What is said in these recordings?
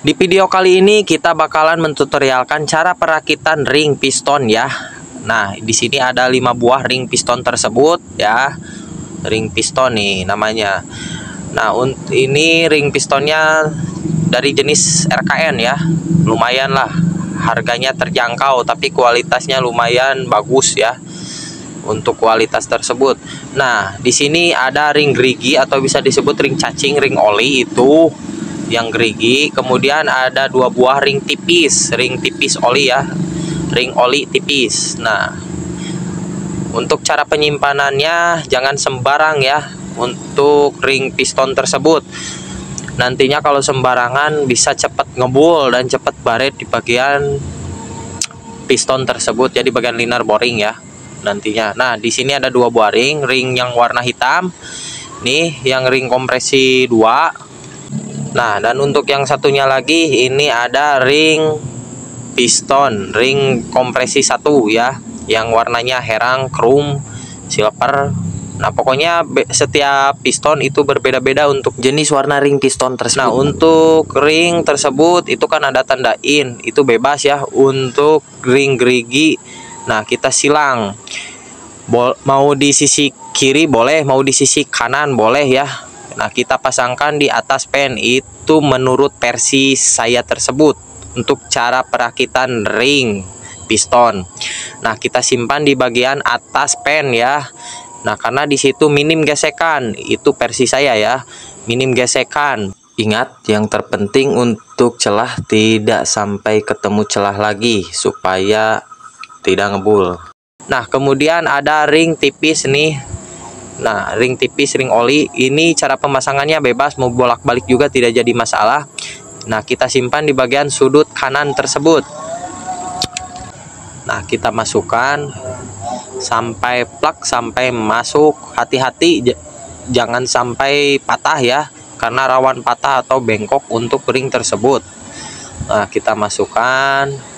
Di video kali ini kita bakalan mentutorialkan cara perakitan ring piston ya. Nah, di sini ada 5 buah ring piston tersebut ya. Ring piston nih namanya. Nah, ini ring pistonnya dari jenis RKN ya. Lumayan lah. Harganya terjangkau tapi kualitasnya lumayan bagus ya. Untuk kualitas tersebut. Nah, di sini ada ring gerigi atau bisa disebut ring cacing, ring oli itu yang gerigi. Kemudian ada 2 buah ring tipis oli ya, ring oli tipis. Nah, untuk cara penyimpanannya jangan sembarang ya untuk ring piston tersebut. Nantinya kalau sembarangan bisa cepat ngebul dan cepat baret di bagian piston tersebut, jadi bagian liner boring ya nantinya. Nah, di sini ada 2 buah ring yang warna hitam nih, yang ring kompresi 2. Nah, dan untuk yang satunya lagi ini ada ring piston, ring kompresi 1 ya, yang warnanya herang, chrome, silver. Nah, pokoknya setiap piston itu berbeda-beda untuk jenis warna ring piston tersebut. Nah, untuk ring tersebut itu kan ada tanda in, itu bebas ya. Untuk ring gerigi, nah kita silang. Mau di sisi kiri boleh, mau di sisi kanan boleh ya. Nah, kita pasangkan di atas pen, itu menurut versi saya tersebut untuk cara perakitan ring piston. Nah, kita simpan di bagian atas pen ya. Nah, karena di situ minim gesekan, itu versi saya ya, minim gesekan. Ingat, yang terpenting untuk celah tidak sampai ketemu celah lagi supaya tidak ngebul. Nah, kemudian ada ring tipis nih. Nah, ring tipis, ring oli, ini cara pemasangannya bebas, mau bolak-balik juga tidak jadi masalah. Nah, kita simpan di bagian sudut kanan tersebut. Nah, kita masukkan sampai plak, sampai masuk. Hati-hati jangan sampai patah ya, karena rawan patah atau bengkok untuk ring tersebut. Nah, kita masukkan.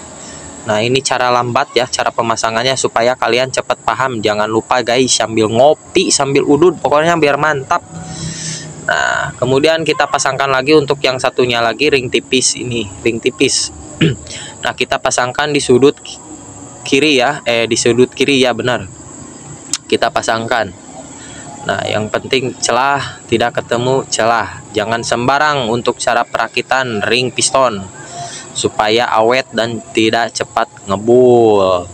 Nah, ini cara lambat ya, cara pemasangannya supaya kalian cepat paham. Jangan lupa guys, sambil ngopi, sambil udut, pokoknya biar mantap. Nah, kemudian kita pasangkan lagi untuk yang satunya lagi, ring tipis ini, ring tipis. Nah, kita pasangkan di sudut kiri ya, di sudut kiri ya, benar. Kita pasangkan. Nah, yang penting celah, tidak ketemu celah. Jangan sembarang untuk cara perakitan ring piston, supaya awet dan tidak cepat ngebul.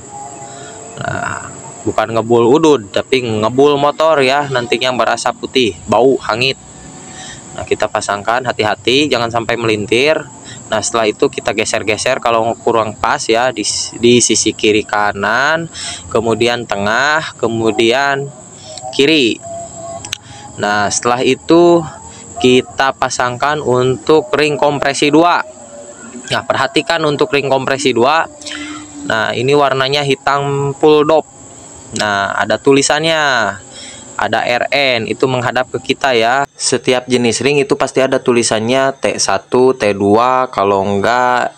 Nah, bukan ngebul udud tapi ngebul motor ya, nantinya berasa putih, bau, hangit. Nah, kita pasangkan, hati-hati jangan sampai melintir. Nah, setelah itu kita geser-geser kalau kurang pas ya, di sisi kiri kanan, kemudian tengah, kemudian kiri. Nah, setelah itu kita pasangkan untuk ring kompresi 2. Nah, perhatikan untuk ring kompresi 2. Nah, ini warnanya hitam full dop. Nah, ada tulisannya, ada RN, itu menghadap ke kita ya. Setiap jenis ring itu pasti ada tulisannya T1, T2, kalau enggak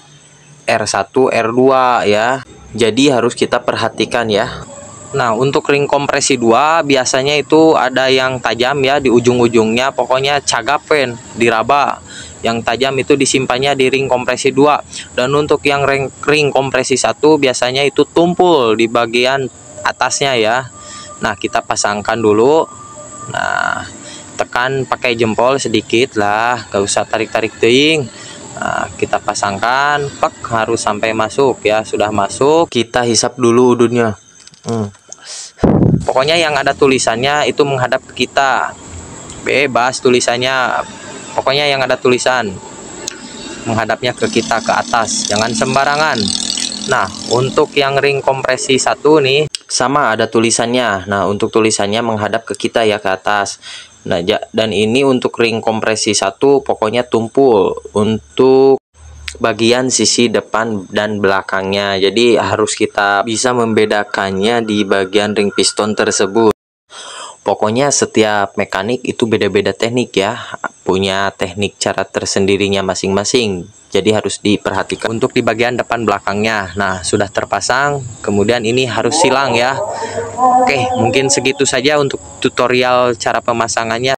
R1, R2 ya. Jadi harus kita perhatikan ya. Nah, untuk ring kompresi 2 biasanya itu ada yang tajam ya di ujung-ujungnya, pokoknya cagapen, diraba. Yang tajam itu disimpannya di ring kompresi 2. Dan untuk yang ring kompresi 1 biasanya itu tumpul di bagian atasnya ya. Nah, kita pasangkan dulu. Nah, tekan pakai jempol sedikit lah, gak usah tarik-tarik ting. Nah, kita pasangkan, pek, harus sampai masuk ya. Sudah masuk, kita hisap dulu udunnya. Pokoknya yang ada tulisannya itu menghadap ke kita. Bebas tulisannya. Pokoknya yang ada tulisan menghadapnya ke kita, ke atas, jangan sembarangan. Nah, untuk yang ring kompresi 1 nih sama ada tulisannya. Nah, untuk tulisannya menghadap ke kita ya, ke atas. Nah, dan ini untuk ring kompresi 1 pokoknya tumpul untuk bagian sisi depan dan belakangnya. Jadi harus kita bisa membedakannya di bagian ring piston tersebut. Pokoknya setiap mekanik itu beda-beda teknik ya, punya teknik cara tersendirinya masing-masing. Jadi harus diperhatikan untuk di bagian depan belakangnya. Nah, sudah terpasang, kemudian ini harus silang ya. Oke, mungkin segitu saja untuk tutorial cara pemasangannya.